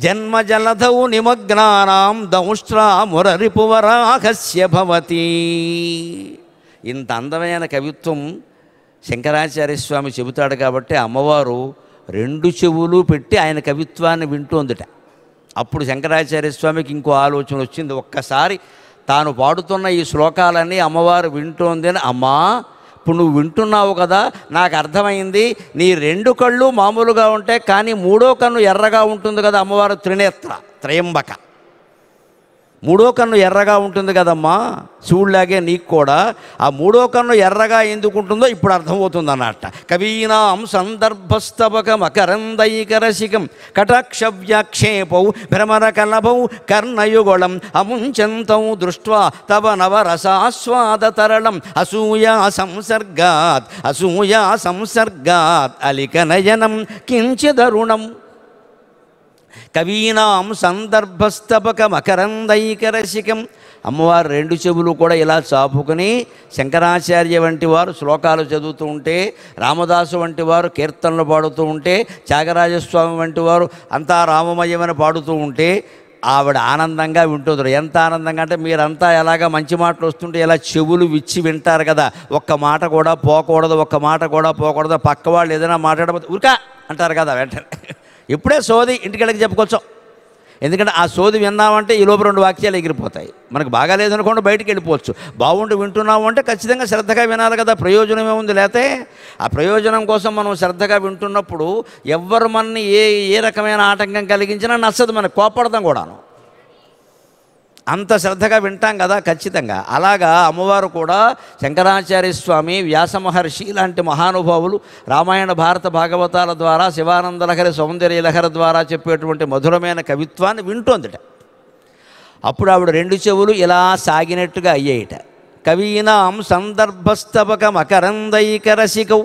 జన్మజలధౌ నిమగ్నానాం దౌష్ట్రా మురరిపువరాహస్య భవతి. ఇంత అందమైన కవిత్వం శంకరాచార్య స్వామి చెబుతాడు కాబట్టి అమ్మవారు రెండు చెవులు పెట్టి ఆయన కవిత్వాన్ని వింటోందిట. అప్పుడు శంకరాచార్య స్వామికి ఇంకో ఆలోచన వచ్చింది. ఒక్కసారి తాను పాడుతున్న ఈ శ్లోకాలన్నీ అమ్మవారు వింటోంది అని, అమ్మా ఇప్పుడు నువ్వు వింటున్నావు కదా, నాకు అర్థమైంది, నీ రెండు కళ్ళు మామూలుగా ఉంటాయి, కానీ మూడో కన్ను ఎర్రగా ఉంటుంది కదా అమ్మవారు, త్రినేత్ర త్రయంబక, మూడో కన్ను ఎర్రగా ఉంటుంది కదమ్మా, శివుడిలాగే నీకు కూడా ఆ మూడో కన్ను ఎర్రగా ఎందుకు ఉంటుందో ఇప్పుడు అర్థమవుతుంది అన్నట్ట. కవీనాం సందర్భస్తవక మకరందైకరసికం కటాక్షవ్యాక్షేపౌ భ్రమరకలభౌ కర్ణయుగళం అముంచంతౌ దృష్ట్వా తవ నవరసాస్వాదతరళం అసూయా సంసర్గాత్ అలికనయనం కించిదరుణం. కవీనాం సందర్భస్తపక మకరందైకరసికం. అమ్మవారు రెండు చెవులు కూడా ఇలా చాపుకొని శంకరాచార్య వంటి వారు శ్లోకాలు చదువుతూ ఉంటే, రామదాసు వంటి వారు కీర్తనలు పాడుతూ ఉంటే, త్యాగరాజస్వామి వంటి వారు అంతా రామమయమని పాడుతూ ఉంటే ఆవిడ ఆనందంగా వింటుంది. ఎంత ఆనందంగా అంటే మీరంతా ఎలాగా మంచి మాటలు వస్తుంటే ఇలా చెవులు విచ్చి వింటారు కదా, ఒక్క మాట కూడా పోకూడదు, ఒక్క మాట కూడా పోకూడదు, పక్క వాళ్ళు ఏదైనా మాట్లాడబోతే ఉరికా అంటారు కదా వెంటనే. ఇప్పుడే సోది ఇంటికెళ్ళకి చెప్పుకోవచ్చు, ఎందుకంటే ఆ సోది విన్నామంటే ఈ లోపు రెండు వాక్యాలు ఎగిరిపోతాయి. మనకు బాగా లేదనుకోండి బయటికి వెళ్ళిపోవచ్చు. బాగుండి వింటున్నాము అంటే ఖచ్చితంగా శ్రద్ధగా వినాలి కదా, ప్రయోజనం ఏముంది. లేతే ఆ ప్రయోజనం కోసం మనం శ్రద్ధగా వింటున్నప్పుడు ఎవ్వరు మనని ఏ రకమైన ఆటంకం కలిగించినా నచ్చదు, మనకు కోపడతాం కూడాను. అంత శ్రద్ధగా వింటాం కదా ఖచ్చితంగా. అలాగా అమ్మవారు కూడా శంకరాచార్య స్వామి, వ్యాస మహర్షి లాంటి మహానుభావులు రామాయణ భారత భాగవతాల ద్వారా, శివానంద లహరి, సౌందర్య లహరి ద్వారా చెప్పేటువంటి మధురమైన కవిత్వాన్ని వింటోందిట. అప్పుడు ఆవిడ రెండు చెవులు ఇలా సాగినట్టుగా అయ్యేయట. కవీనాం సందర్భస్తవక మకరందైకరసికౌ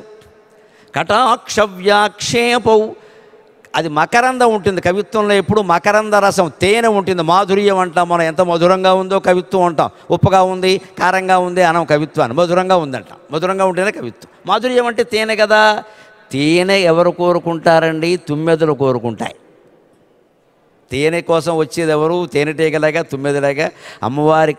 కటాక్షవ్యాక్షేపౌ. అది మకరందం ఉంటుంది కవిత్వంలో, ఎప్పుడు మకరంద రసం, తేనె ఉంటుంది, మాధుర్యం అంటాం మనం. ఎంత మధురంగా ఉందో కవిత్వం అంటాం. ఉప్పగా ఉంది, కారంగా ఉంది అనం కవిత్వాన్ని, మధురంగా ఉందంటాం. మధురంగా ఉంటేనే కవిత్వం. మాధుర్యం అంటే తేనె కదా. తేనె ఎవరు కోరుకుంటారండి? తుమ్మెదలు కోరుకుంటాయి. తేనె కోసం వచ్చేది ఎవరు? తేనెటీగలాగా తుమ్మెదలాగా. అమ్మవారి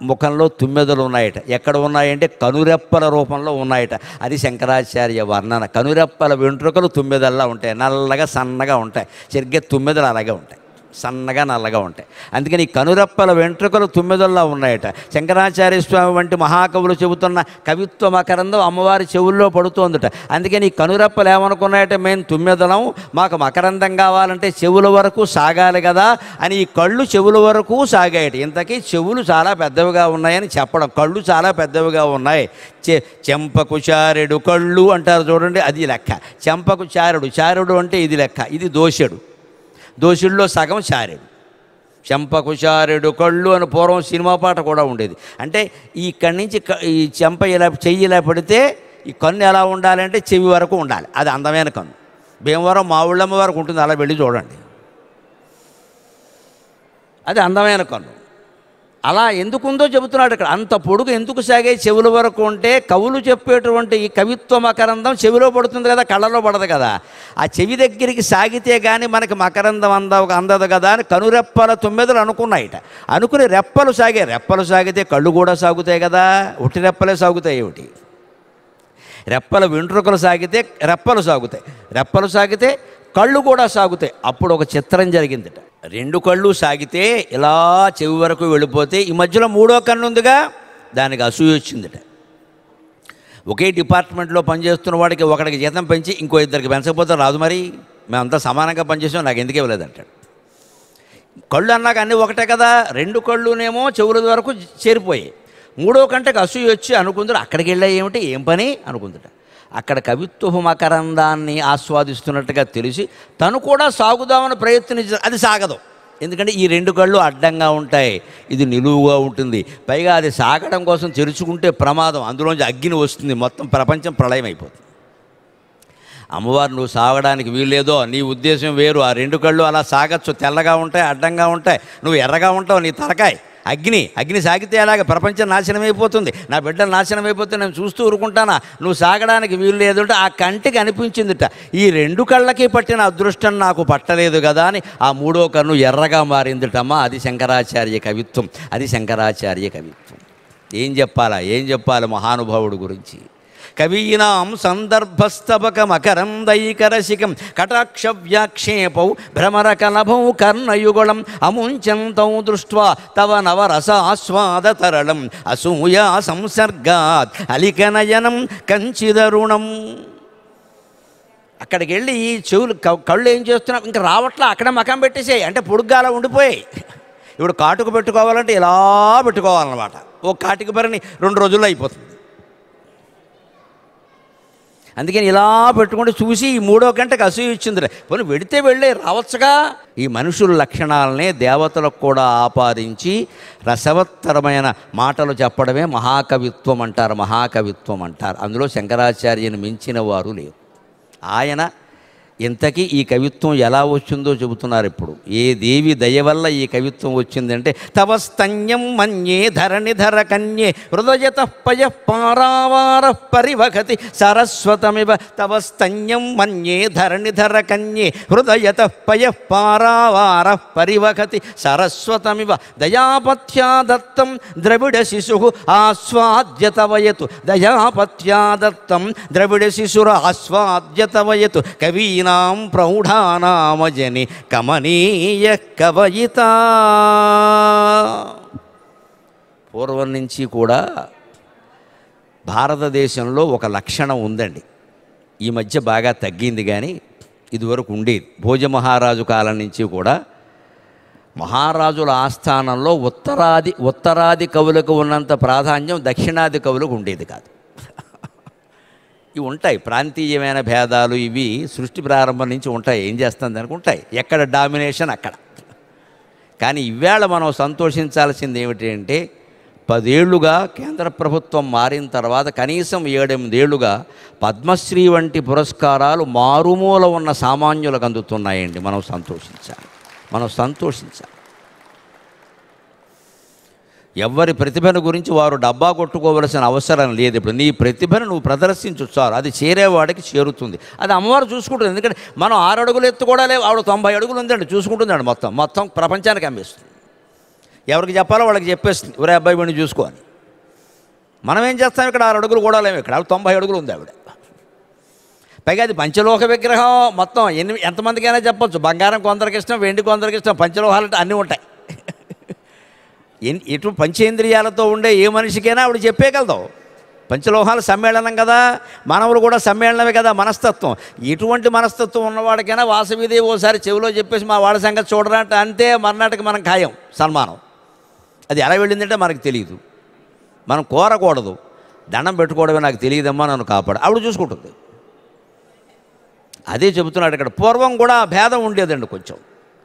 ముఖంలో తుమ్మెదలు ఉన్నాయట. ఎక్కడ ఉన్నాయంటే కనురెప్పల రూపంలో ఉన్నాయట. అది శంకరాచార్య వర్ణన. కనురెప్పల వెంట్రుకలు తుమ్మెదల్లా ఉంటాయి, నల్లగా సన్నగా ఉంటాయి. సరిగ్గా తుమ్మెదలు అలాగే ఉంటాయి, సన్నగా నల్లగా ఉంటాయి. అందుకని కనురెప్పల వెంట్రుకలు తుమ్మెదల్లా ఉన్నాయట. శంకరాచార్య స్వామి వంటి మహాకవులు చెబుతున్న కవిత్వ మకరందం అమ్మవారి చెవుల్లో పడుతోందట. అందుకని ఈ కనురెప్పలు ఏమనుకున్నాయట, మేము తుమ్మెదలం, మాకు మకరందం కావాలంటే చెవుల వరకు సాగాలి కదా అని ఈ కళ్ళు చెవుల వరకు సాగాయట. ఇంతకీ చెవులు చాలా పెద్దవిగా ఉన్నాయని చెప్పడం, కళ్ళు చాలా పెద్దవిగా ఉన్నాయి. చెంపకు చారెడు కళ్ళు అంటారు చూడండి, అది లెక్క. చెంపకు చారెడు, చారెడు అంటే ఇది లెక్క. ఇది దోషెడు, దోషుల్లో సగం చారెడు. చెంపకు చారెడు కళ్ళు అని పూర్వం సినిమా పాట కూడా ఉండేది. అంటే ఇక్కడి నుంచి ఈ చెంప ఇలా, చెయ్యి ఇలా పడితే ఈ కన్ను ఎలా ఉండాలంటే చెవి వరకు ఉండాలి. అది అందమైన కన్ను. భీమవరం మా ఊళ్ళమ్మ వరకు ఉంటుంది, అలా వెళ్ళి చూడండి, అది అందమైన కన్ను. అలా ఎందుకుందో చెబుతున్నాడు ఇక్కడ. అంత పొడుగు ఎందుకు సాగే చెవుల వరకు ఉంటే, కవులు చెప్పేటువంటి ఈ కవిత్వ మకరందం చెవిలో పడుతుంది కదా, కళ్ళలో పడదు కదా. ఆ చెవి దగ్గరికి సాగితే కానీ మనకి మకరందం అందదు కదా అని కనురెప్పల తుమ్మెదలు అనుకున్నాయిట. అనుకుని రెప్పలు సాగే. రెప్పలు సాగితే కళ్ళు కూడా సాగుతాయి కదా, ఉట్టి రెప్పలే సాగుతాయి ఏమిటి? రెప్పల వెంట్రుకలు సాగితే రెప్పలు సాగుతాయి, రెప్పలు సాగితే కళ్ళు కూడా సాగుతాయి. అప్పుడు ఒక చిత్రం జరిగిందిట. రెండు కళ్ళు సాగితే ఇలా చెవి వరకు వెళ్ళిపోతే ఈ మధ్యలో మూడో కన్ను ఉందిగా, దానికి అసూయ వచ్చిందిట. ఒకే డిపార్ట్మెంట్లో పనిచేస్తున్న వాడికి ఒకడికి జీతం పెంచి ఇంకో ఇద్దరికి పెంచకపోతే రాదు, మరి మేమంతా సమానంగా పనిచేసాం, నాకు ఎందుకు ఇవ్వలేదంటాడు. కళ్ళు అన్నాక అన్నీ ఒకటే కదా. రెండు కళ్ళునేమో చెవుల వరకు చేరిపోయాయి. మూడో కంటకి అసూయ వచ్చి అనుకుందరు, అక్కడికి వెళ్ళా ఏమిటి, ఏం పని అనుకుందట. అక్కడ కవిత్వపు మకరందాన్ని ఆస్వాదిస్తున్నట్టుగా తెలిసి తను కూడా సాగుదామని ప్రయత్నించారు. అది సాగదు, ఎందుకంటే ఈ రెండు కళ్ళు అడ్డంగా ఉంటాయి, ఇది నిలువుగా ఉంటుంది. పైగా అది సాగడం కోసం తెరుచుకుంటే ప్రమాదం, అందులోంచి అగ్ని వస్తుంది, మొత్తం ప్రపంచం ప్రళయం అయిపోతుంది. అమ్మవారు నువ్వు సాగడానికి వీల్లేదో, నీ ఉద్దేశం వేరు. ఆ రెండు కళ్ళు అలా సాగచ్చు, తెల్లగా ఉంటాయి, అడ్డంగా ఉంటాయి, నువ్వు ఎర్రగా ఉంటావు, నీ తలకాయ అగ్ని సాగితే అలాగే ప్రపంచం నాశనం అయిపోతుంది, నా బిడ్డలు నాశనం అయిపోతే నేను చూస్తూ ఊరుకుంటానా, నువ్వు సాగడానికి వీలు లేదంటే ఆ కంటికి అనిపించిందిట, ఈ 2 కళ్ళకి పట్టిన అదృష్టం నాకు పట్టలేదు కదా అని ఆ 3వ కన్ను ఎర్రగా మారిందిటమ్మా. అది శంకరాచార్య కవిత్వం, అది శంకరాచార్య కవిత్వం. ఏం చెప్పాలి మహానుభావుడు గురించి. కవీనాం సందర్భస్తబక మకరందైకరసికం కటాక్ష వ్యాక్షేపౌ భ్రమరకలభౌ కర్ణయుగళం అముంచంతౌ దృష్ట్వా తవ నవరసాస్వాద తరళం అసూయా సంసర్గాత్ అలికనయనం కంచిదరుణం. అక్కడికి వెళ్ళి ఈ చెవులు కళ్ళు ఏం చేస్తున్నాం, ఇంకా రావట్లా, అక్కడే మకం పెట్టేసేయి అంటే పొడుగ్గాల ఉండిపోయాయి. ఇప్పుడు కాటుకు పెట్టుకోవాలంటే ఇలా పెట్టుకోవాలన్నమాట. ఓ కాటిక బరిని 2 రోజుల్లో అయిపోతుంది. అందుకని ఇలా పెట్టుకుంటే చూసి ఈ 3వ గంటకు అసూయ ఇచ్చిందిరే, పోనీ వెడితే వెళ్ళే రావచ్చుగా. ఈ మనుషుల లక్షణాలనే దేవతలకు కూడా ఆపాదించి రసవత్తరమైన మాటలు చెప్పడమే మహాకవిత్వం అంటారు. అందులో శంకరాచార్యను మించిన వారు లేరు. ఆయన ఇంతకీ ఈ కవిత్వం ఎలా వచ్చిందో చెబుతున్నారు ఇప్పుడు. ఏ దేవి దయ వల్ల ఈ కవిత్వం వచ్చిందంటే, తవ స్తన్యం మన్యే ధరణిధర కన్యే హృదయత పయ పారావార పరివహతి సరస్వతమివ. తవ స్తన్యం మన్యే ధరణిధర కన్యే హృదయత పయ పారావార పరివహతి సరస్వతమివ. దయాపత్యా దత్తం ద్రవిడ శిశు ఆస్వాద్యతవయతు. దయాపత్యాదత్తం ద్రవిడ శిశుర ఆస్వాద్యతవయతు. కవీనాం ప్రౌఢానామజని కమనీయ కవయిత. పూర్వం నుంచి కూడా భారతదేశంలో ఒక లక్షణం ఉందండి. ఈ మధ్య బాగా తగ్గింది, కానీ ఇదివరకు ఉండేది. భోజమహారాజు కాలం నుంచి కూడా మహారాజుల ఆస్థానంలో ఉత్తరాది కవులకు ఉన్నంత ప్రాధాన్యం దక్షిణాది కవులకు ఉండేది కాదు. ఇవి ఉంటాయి, ప్రాంతీయమైన భేదాలు ఇవి సృష్టి ప్రారంభం నుంచి ఉంటాయి. ఏం చేస్తుంది దానికి ఉంటాయి, ఎక్కడ డామినేషన్ అక్కడ. కానీ ఇవాళ మనం సంతోషించాల్సింది ఏమిటి అంటే, 10 ఏళ్లుగా కేంద్ర ప్రభుత్వం మారిన తర్వాత కనీసం 7-8 ఏళ్లుగా పద్మశ్రీ వంటి పురస్కారాలు మారుమూల ఉన్న సామాన్యులకు అందుతున్నాయండి. మనం సంతోషించాలి. ఎవరి ప్రతిభను గురించి వారు డబ్బా కొట్టుకోవలసిన అవసరం లేదు. ఇప్పుడు నీ ప్రతిభను నువ్వు ప్రదర్శించు చాలు, అది చేరేవాడికి చేరుతుంది. అది అమ్మవారు చూసుకుంటుంది. ఎందుకంటే మనం 6 అడుగులు ఎత్తు కూడా లేవు, ఆవిడ 90 అడుగులు ఉందండి, చూసుకుంటుందండి. మొత్తం ప్రపంచానికి అమ్మేస్తుంది. ఎవరికి చెప్పాలో వాళ్ళకి చెప్పేస్తుంది, ఒరే అబ్బాయి వీడిని చూసుకోవాలి. మనం ఏం చేస్తాం, ఇక్కడ 6 అడుగులు కూడా లేవు, ఇక్కడ 90 అడుగులు ఉంది ఆవిడ. పైగా అది పంచలోహ విగ్రహం. మొత్తం ఎంతమందికైనా చెప్పొచ్చు. బంగారం కొందరికి ఇష్టం, వెండి కొందరికి ఇష్టం, పంచలోహాలు అంటే అన్నీ ఉంటాయి. ఎటు పంచేంద్రియాలతో ఉండే ఏ మనిషికైనా ఆవిడ చెప్పేయగలదాం. పంచలోహాల సమ్మేళనం కదా, మానవులు కూడా సమ్మేళనమే కదా మనస్తత్వం. ఎటువంటి మనస్తత్వం ఉన్నవాడికైనా వాసవిదే ఓసారి చెవిలో చెప్పేసి మా వాడి సంగతి చూడరా అంటే అంతే, మర్నాటికి మనం ఖాయం సన్మానం. అది ఎలా వెళ్ళిందంటే మనకు తెలియదు, మనం కోరకూడదు. దండం పెట్టుకోవడమే నాకు తెలియదమ్మా, నన్ను కాపాడు, ఆవిడ చూసుకుంటుంది. అదే చెబుతున్నాడు ఇక్కడ. పూర్వం కూడా భేదం ఉండేదండి కొంచెం.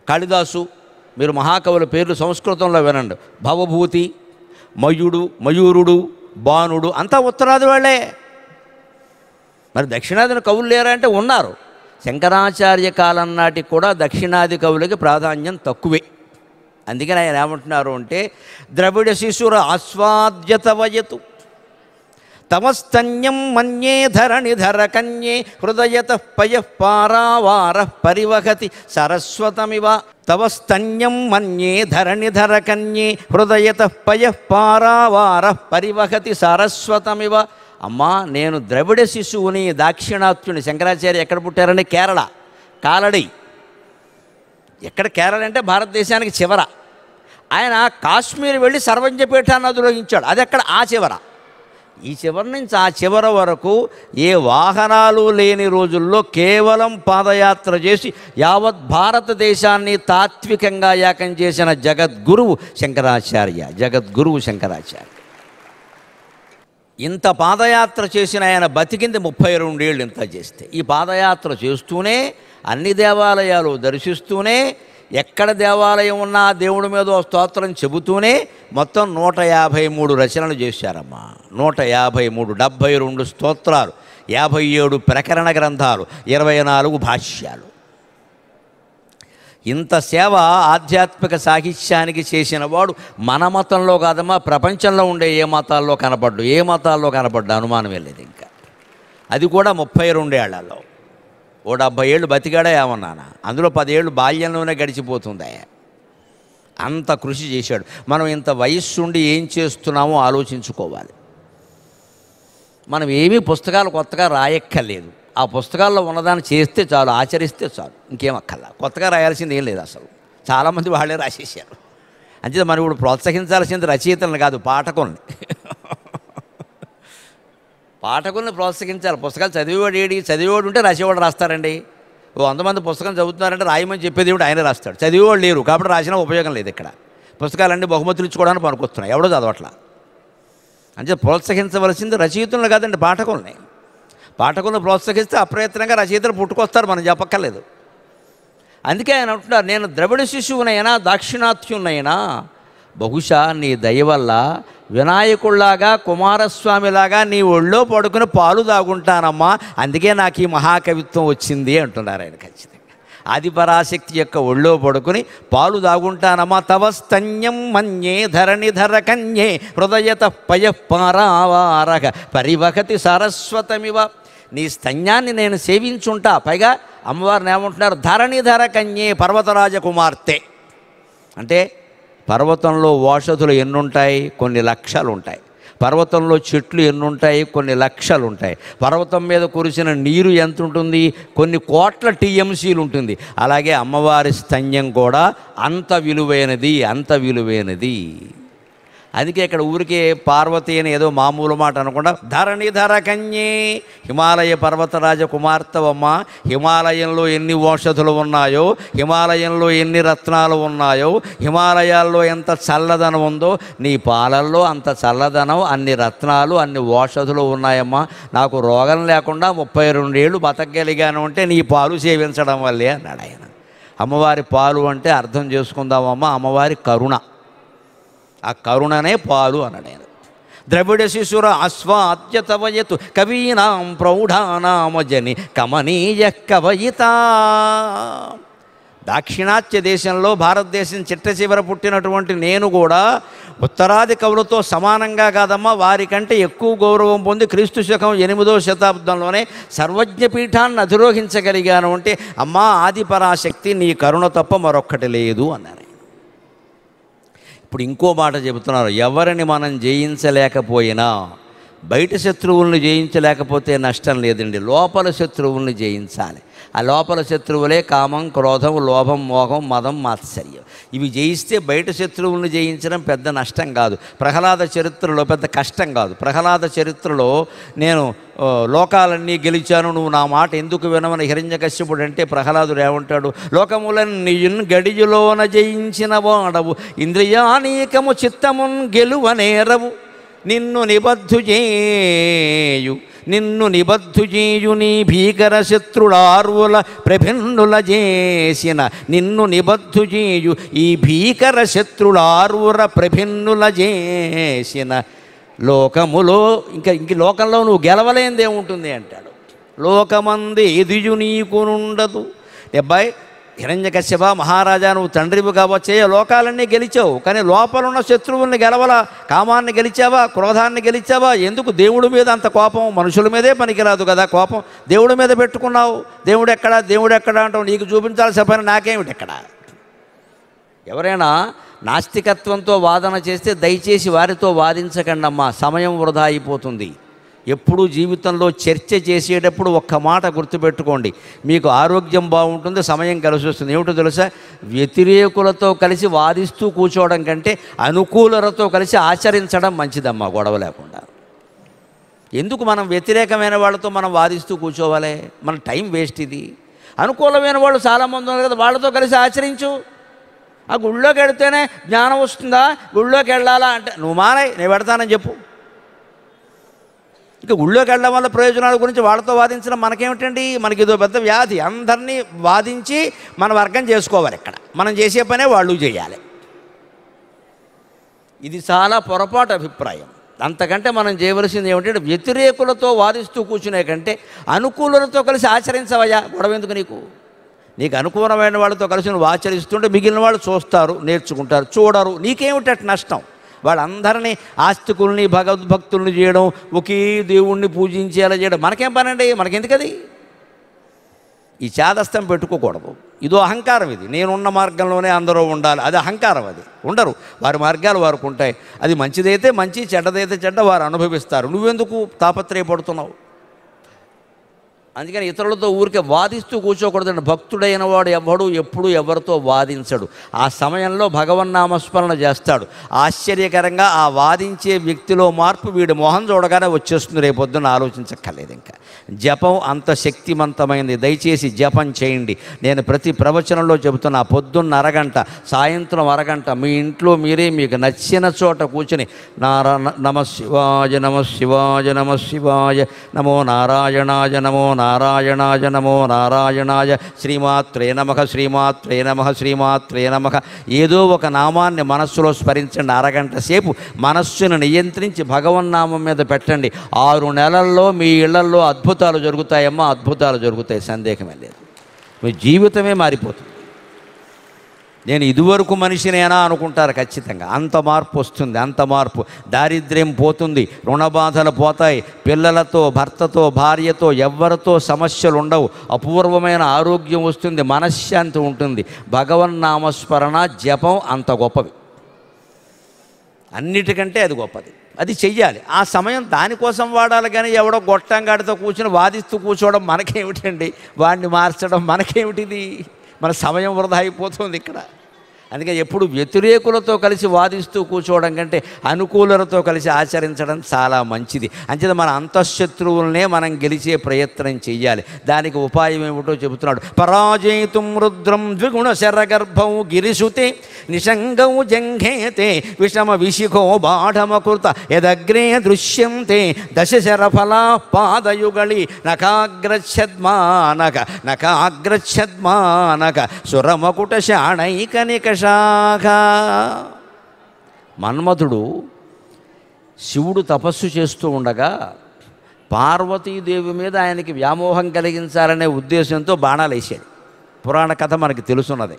కాళిదాసు, మీరు మహాకవుల పేర్లు సంస్కృతంలో వినండి. భవభూతి, మయూరుడు, బాణుడు అంతా ఉత్తరాది వాళ్ళే. మరి దక్షిణాదిన కవులు లేరా అంటే ఉన్నారు. శంకరాచార్య కాలం నాటికి కూడా దక్షిణాది కవులకి ప్రాధాన్యం తక్కువే. అందుకని ఆయన ఏమంటున్నారు అంటే, ద్రవిడ శిశుర ఆస్వాద్యతవయతు తమస్తన్యం మన్యే ధరణిధర కన్యే హృదయత పయ పారావార పరివహతి సరస్వతమివ. తవస్తన్యం మన్యే ధరణిధర కన్యే హృదయత పయ పారావార పరివహతి సరస్వతమివ. అమ్మా, నేను ద్రవిడ శిశువుని, దాక్షిణాత్యుని. శంకరాచార్య ఎక్కడ పుట్టారని కేరళ, కాలడై. ఎక్కడ కేరళ అంటే భారతదేశానికి చివర. ఆయన కాశ్మీర్ వెళ్ళి సర్వంజపీఠాన్ని అధిరోహించాడు. అది ఎక్కడ, ఆ చివర. ఈ చివరి నుంచి ఆ చివరి వరకు ఏ వాహనాలు లేని రోజుల్లో కేవలం పాదయాత్ర చేసి యావత్ భారతదేశాన్ని తాత్వికంగా ఏకం చేసిన జగద్గురువు శంకరాచార్య. ఇంత పాదయాత్ర చేసిన ఆయన బతికింది 32 ఏళ్ళు. ఇంత చేస్తే ఈ పాదయాత్ర చేస్తూనే, అన్ని దేవాలయాలు దర్శిస్తూనే, ఎక్కడ దేవాలయం ఉన్నా దేవుడి మీద స్తోత్రం చెబుతూనే మొత్తం 153 రచనలు చేశారమ్మా. 153, 72 స్తోత్రాలు, 57 ప్రకరణ గ్రంథాలు, 24 భాష్యాలు. ఇంత సేవ ఆధ్యాత్మిక సాహిత్యానికి చేసిన వాడు మన మతంలో కాదమ్మా, ప్రపంచంలో ఉండే ఏ మతాల్లో కనపడ్డు అనుమానమే లేదు. ఇంకా అది కూడా 32 ఏళ్లలో. ఓ 70 ఏళ్ళు బతికాడా ఏమన్నానా, అందులో 10 ఏళ్ళు బాల్యంలోనే గడిచిపోతుందా. అంత కృషి చేశాడు. మనం ఇంత వయస్సు ఉండి ఏం చేస్తున్నామో ఆలోచించుకోవాలి. మనం ఏమీ పుస్తకాలు కొత్తగా రాయక్కర్లేదు. ఆ పుస్తకాల్లో ఉన్నదాన్ని చేస్తే చాలు, ఆచరిస్తే చాలు, ఇంకేం అక్కర్లా. కొత్తగా రాయాల్సింది ఏం లేదు అసలు. చాలామంది వాళ్ళే రాసేసారు. అంతే. మనం ఇప్పుడు ప్రోత్సహించాల్సింది రచయితలను కాదు, పాఠకుల్ని. పాఠకుల్ని ప్రోత్సహించాలి. పుస్తకాలు చదివేవాడు ఉంటే రాసేవాడు రాస్తారండి. ఓ 100 మంది పుస్తకం చదువుతున్నారంటే రాయమని చెప్పేది ఏమిటి, ఆయనే రాస్తాడు. చదివేవాడు లేరు కాబట్టి రాసినా ఉపయోగం లేదు. ఇక్కడ పుస్తకాలన్నీ బహుమతులు ఇచ్చుకోవడానికి పనికొస్తున్నాయి, ఎవడో చదవట్లా. అంటే ప్రోత్సహించవలసింది రచయితలను కాదండి, పాఠకుల్ని. పాఠకులను ప్రోత్సహిస్తే అప్రయత్నంగా రచయితలు పుట్టుకొస్తారు, మనం చెప్పక్కర్లేదు. అందుకే ఆయన అంటున్నారు, నేను ద్రవిడ శిశువునైనా దాక్షిణాత్యునైనా బహుశా నీ దయ వల్ల వినాయకుల్లాగా కుమారస్వామిలాగా నీ ఒళ్ళో పడుకుని పాలు తాగుంటానమ్మా, అందుకే నాకు ఈ మహాకవిత్వం వచ్చింది అంటున్నారు ఆయన. ఖచ్చితంగా ఆదిపరాశక్తి యొక్క ఒళ్ళో పడుకుని పాలు తాగుంటానమ్మా. తవ స్తన్యం మన్యే ధరణిధర కన్యే హృదయత పయఃపారావారగ పరివహతి సరస్వతమివ. నీ స్తన్యాన్ని నేను సేవించుంటా. పైగా అమ్మవారిని ఏమంటున్నారు, ధరణిధర కన్యే, పర్వతరాజ కుమార్తె. అంటే పర్వతంలో ఓషధులు ఎన్నుంటాయి, కొన్ని లక్షలు ఉంటాయి. పర్వతంలో చెట్లు ఎన్నుంటాయి, కొన్ని లక్షలు ఉంటాయి. పర్వతం మీద కురిసిన నీరు ఎంత ఉంటుంది, కొన్ని కోట్ల టీఎంసీలు ఉంటుంది. అలాగే అమ్మవారి స్తన్యం కూడా అంత విలువైనది. అందుకే ఇక్కడ ఊరికే పార్వతి అని ఏదో మామూలు మాట అనకుండా ధరణిధర కన్యే, హిమాలయ పర్వతరాజ కుమార్తెవమ్మ. హిమాలయంలో ఎన్ని ఓషధులు ఉన్నాయో, హిమాలయంలో ఎన్ని రత్నాలు ఉన్నాయో, హిమాలయాల్లో ఎంత చల్లదనం ఉందో, నీ పాలల్లో అంత చల్లదనం, అన్ని రత్నాలు, అన్ని ఓషధులు ఉన్నాయమ్మా. నాకు రోగం లేకుండా 32 ఏళ్ళు బతకగలిగాను అంటే నీ పాలు సేవించడం వల్లే అన్నాడు ఆయన. అమ్మవారి పాలు అంటే అర్థం చేసుకుందామమ్మా, అమ్మవారి కరుణ. ఆ కరుణనే పాలు అన్నాడు ఆయన. ద్రవిడ శిశుర ఆస్వాద్యతవయతు కవీనాం ప్రౌఢానామజని కమనీయ కవయిత. దాక్షిణాత్య దేశంలో, భారతదేశం చిట్ట చివర పుట్టినటువంటి నేను కూడా ఉత్తరాది కవులతో సమానంగా కాదమ్మా, వారికంటే ఎక్కువ గౌరవం పొంది క్రీస్తు శకం 8వ శతాబ్దంలోనే సర్వజ్ఞపీఠాన్ని అధిరోహించగలిగాను అంటే అమ్మా ఆదిపరాశక్తి నీ కరుణ తప్ప మరొక్కటి లేదు అన్నాను. ఇప్పుడు ఇంకో మాట చెబుతున్నారు, ఎవరిని మనం జయించలేకపోయినా, బయట శత్రువుల్ని జయించలేకపోతే నష్టం లేదండి, లోపల శత్రువుల్ని జయించాలి. ఆ లోపల శత్రువులే కామం, క్రోధం, లోభం, మోహం, మదం, మాత్సర్యం. ఇవి జయిస్తే బయట శత్రువుల్ని జయించడం పెద్ద నష్టం కాదు. ప్రహ్లాద చరిత్రలో పెద్ద కష్టం కాదు. ప్రహ్లాద చరిత్రలో నేను లోకాలన్నీ గెలిచాను, నువ్వు నా మాట ఎందుకు వినవని హిరణ్యకశ్యపుడు అంటే ప్రహ్లాదుడు ఏమంటాడు, లోకములన్నీ గడియులోన జయించిన వాడవు, ఇంద్రియానీకము చిత్తమున్ గెలువనేరవు, నిన్ను నిబద్ధు చేయు నీ భీకర శత్రుడార్వుల ప్రభిన్నుల చేసిన, నిన్ను నిబద్ధు చేయు ఈ భీకర శత్రుడార్వుల ప్రభిన్నుల చేసిన లోకములో ఇంక లోకంలో నువ్వు గెలవలేనిదేముంటుంది అంటాడు. లోకమంది ఎదియు నీకునుండదు. అబ్బాయి హిరణ్యకశ్యప మహారాజా, నువ్వు తండ్రివి కావచ్చే, లోకాలన్నీ గెలిచావు, కానీ లోపలున్న శత్రువుల్ని గెలవలా. కామాన్ని గెలిచావా, క్రోధాన్ని గెలిచావా? ఎందుకు దేవుడి మీద అంత కోపం? మనుషుల మీదే పనికిరాదు కదా కోపం, దేవుడి మీద పెట్టుకున్నావు. దేవుడు ఎక్కడా అంటావు, నీకు చూపించాల్సిన పని నాకేమిటి ఎక్కడ? ఎవరైనా నాస్తికత్వంతో వాదన చేస్తే దయచేసి వారితో వాదించకండి అమ్మా, సమయం వృధా అయిపోతుంది. ఎప్పుడూ జీవితంలో చర్చ చేసేటప్పుడు ఒక్క మాట గుర్తుపెట్టుకోండి, మీకు ఆరోగ్యం బాగుంటుంది, సమయం కలిసి వస్తుంది. ఏమిటో తెలుసా, వ్యతిరేకులతో కలిసి వాదిస్తూ కూర్చోవడం కంటే అనుకూలతో కలిసి ఆచరించడం మంచిదమ్మా, గొడవ లేకుండా. ఎందుకు మనం వ్యతిరేకమైన వాళ్ళతో మనం వాదిస్తూ కూర్చోవాలి? మన టైం వేస్ట్ ఇది. అనుకూలమైన వాళ్ళు చాలామంది ఉన్నారు కదా, వాళ్ళతో కలిసి ఆచరించు. ఆ గుళ్ళోకి వెళితేనే జ్ఞానం వస్తుందా, గుళ్ళోకి వెళ్ళాలా అంటే నువ్వు మానే, నేను పెడతానని చెప్పు. ఇక గుళ్ళోకి వెళ్ళడం వల్ల ప్రయోజనాల గురించి వాళ్ళతో వాదించడం మనకేమిటండి? మనకి ఇదో పెద్ద వ్యాధి. అందరినీ వాదించి మన వర్గం చేసుకోవాలి. ఇక్కడ మనం చేసే పనే వాళ్ళు చేయాలి. ఇది చాలా పొరపాటు అభిప్రాయం. అంతకంటే మనం చేయవలసింది ఏమిటంటే, వ్యతిరేకులతో వాదిస్తూ కూర్చునే కంటే అనుకూలులతో కలిసి ఆచరించవయ్యా, గొడవ ఎందుకు నీకు? నీకు అనుకూలమైన వాళ్ళతో కలిసి నువ్వు ఆచరిస్తుంటే మిగిలిన వాళ్ళు చూస్తారు, నేర్చుకుంటారు. చూడరు, నీకేమిటట్టు నష్టం? వాళ్ళందరినీ ఆస్తికుల్ని భగవద్భక్తుల్ని చేయడం, ఒకే దేవుణ్ణి పూజించేలా చేయడం మనకేం పనండి? మనకెందుకది? ఈ చేదస్తం పెట్టుకోకూడదు. ఇదో అహంకారం. ఇది నేనున్న మార్గంలోనే అందరూ ఉండాలి, అది అహంకారం. అది ఉండరు, వారి మార్గాలు వారికి ఉంటాయి. అది మంచిదైతే మంచి, చెడ్డదైతే చెడ్డ, వారు అనుభవిస్తారు. నువ్వెందుకు తాపత్రయపడుతున్నావు? అందుకని ఇతరులతో ఊరికే వాదిస్తూ కూర్చోకూడదండి. భక్తుడైన వాడు ఎవడు ఎప్పుడు ఎవరితో వాదించడు. ఆ సమయంలో భగవన్నామస్మరణ చేస్తాడు. ఆశ్చర్యకరంగా ఆ వాదించే వ్యక్తిలో మార్పు వీడి మొహం చూడగానే వచ్చేస్తుంది. రేపొద్దున ఆలోచించక్కర్లేదు. ఇంకా జపం అంత శక్తివంతమైంది. దయచేసి జపం చేయండి. నేను ప్రతి ప్రవచనంలో చెబుతున్నా, పొద్దున్న అరగంట, సాయంత్రం అరగంట మీ ఇంట్లో మీరే మీకు నచ్చిన చోట కూర్చుని నమ శివాయ, నమ శివాయ, నమ శివాయ, నమో నారాయణాయ, నమో నారాయణాయ, నమో నారాయణాయ, శ్రీమాత్రే నమః, శ్రీమాత్రే నమః, శ్రీమాత్రే నమః. ఏదో ఒక నామాన్ని మనస్సులో స్మరించండి. అరగంట సేపు మనస్సును నియంత్రించి భగవన్నామం మీద పెట్టండి. 6 నెలల్లో మీ ఇళ్లల్లో అద్భుతాలు జరుగుతాయమ్మా, అద్భుతాలు జరుగుతాయి, సందేహమే లేదు. మీ జీవితమే మారిపోతుంది. నేను ఇదివరకు మనిషినేనా అనుకుంటారు. ఖచ్చితంగా అంత మార్పు వస్తుంది, అంత మార్పు. దారిద్ర్యం పోతుంది, రుణబాధలు పోతాయి, పిల్లలతో, భర్తతో, భార్యతో, ఎవరితో సమస్యలు ఉండవు, అపూర్వమైన ఆరోగ్యం వస్తుంది, మనశ్శాంతి ఉంటుంది. భగవన్నామస్మరణ, జపం అంత గొప్పవి. అన్నిటికంటే అది గొప్పది. అది చెయ్యాలి. ఆ సమయం దానికోసం వాడాలి. కానీ ఎవడో గొట్టంగాడితో కూర్చొని వాదిస్తూ కూర్చోవడం మనకేమిటండి? వాడిని మార్చడం మనకేమిటిది? మన సమయం వృధా అయిపోతుంది ఇక్కడ. అందుకని ఎప్పుడు వ్యతిరేకులతో కలిసి వాదిస్తూ కూర్చోవడం కంటే అనుకూలతో కలిసి ఆచరించడం చాలా మంచిది. అంచేత మన అంతఃశత్రువులనే మనం గెలిచే ప్రయత్నం చెయ్యాలి. దానికి ఉపాయం ఏమిటో చెబుతున్నాడు. పరాజయితుం రుద్రం ద్విగుణ శరగర్భం గిరిసుతే నిషంగం జంఘేతే విషమ విశిఖో బాఢమకృత యదగ్రే దృశ్యంతే దశశరఫలా పాదయుగళి నకాగ్రచ్ఛద్మానక నకాగ్రచ్ఛద్మానక సురమకుట శాణైకనిక శాఖ. మన్మధుడు శివుడు తపస్సు చేస్తూ ఉండగా పార్వతీదేవి మీద ఆయనకి వ్యామోహం కలిగించాలనే ఉద్దేశంతో బాణాలు వేసాడు. పురాణ కథ మనకి తెలుసున్నది.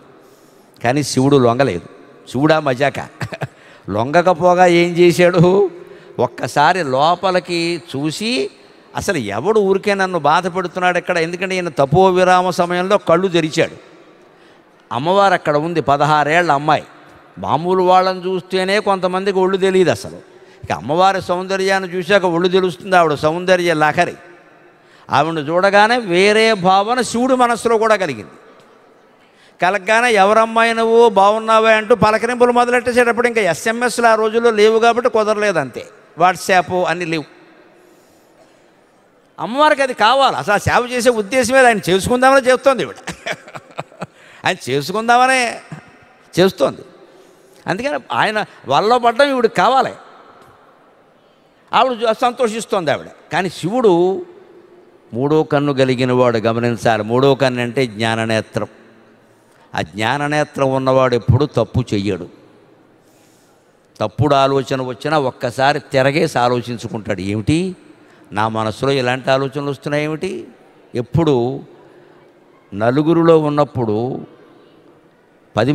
కానీ శివుడు లొంగలేదు. శివుడా మజాక లొంగకపోగా ఏం చేశాడు? ఒక్కసారి లోపలికి చూసి అసలు ఎవడు ఊరికే నన్ను బాధపడుతున్నాడు ఇక్కడ? ఎందుకంటే ఈయన తపో విరామ సమయంలో కళ్ళు తెరిచాడు. అమ్మవారు అక్కడ ఉంది, 16 ఏళ్ల అమ్మాయి. మామూలు వాళ్ళని చూస్తేనే కొంతమందికి ఒళ్ళు తెలియదు అసలు. ఇక అమ్మవారి సౌందర్యాన్ని చూశాక ఒళ్ళు తెలుస్తుంది. ఆవిడ సౌందర్య లహరి. ఆవిడను చూడగానే వేరే భావన శివుడి మనస్సులో కూడా కలిగింది. కలగగానే ఎవరమ్మాయి నువ్వు, బాగున్నావే అంటూ పలకరింపులు మొదలెట్టేసేటప్పుడు ఇంకా ఎస్ఎంఎస్లు ఆ రోజుల్లో లేవు కాబట్టి కుదరలేదు, అంతే. వాట్సాప్ అన్నీ లేవు. అమ్మవారికి అది కావాలి. అసలు ఆ సేవ చేసే ఉద్దేశమే ఆయన చేసుకుందామని చేస్తోంది ఈవిడ. ఆయన చేసుకుందామనే చేస్తోంది. అందుకని ఆయన వల్ల పడ్డం ఈవిడికి కావాలి. ఆవిడ సంతోషిస్తోంది ఆవిడ. కానీ శివుడు 3వ కన్ను కలిగిన వాడు. గమనించాలి, 3వ కన్ను అంటే జ్ఞాననేత్రం. ఆ జ్ఞాననేత్రం ఉన్నవాడు ఎప్పుడు తప్పు చెయ్యడు. తప్పుడు ఆలోచన వచ్చినా ఒక్కసారి తిరగేసి ఆలోచించుకుంటాడు. ఏమిటి నా మనసులో ఇలాంటి ఆలోచనలు వస్తున్నాయి ఏమిటి? ఎప్పుడు నలుగురిలో ఉన్నప్పుడు, 10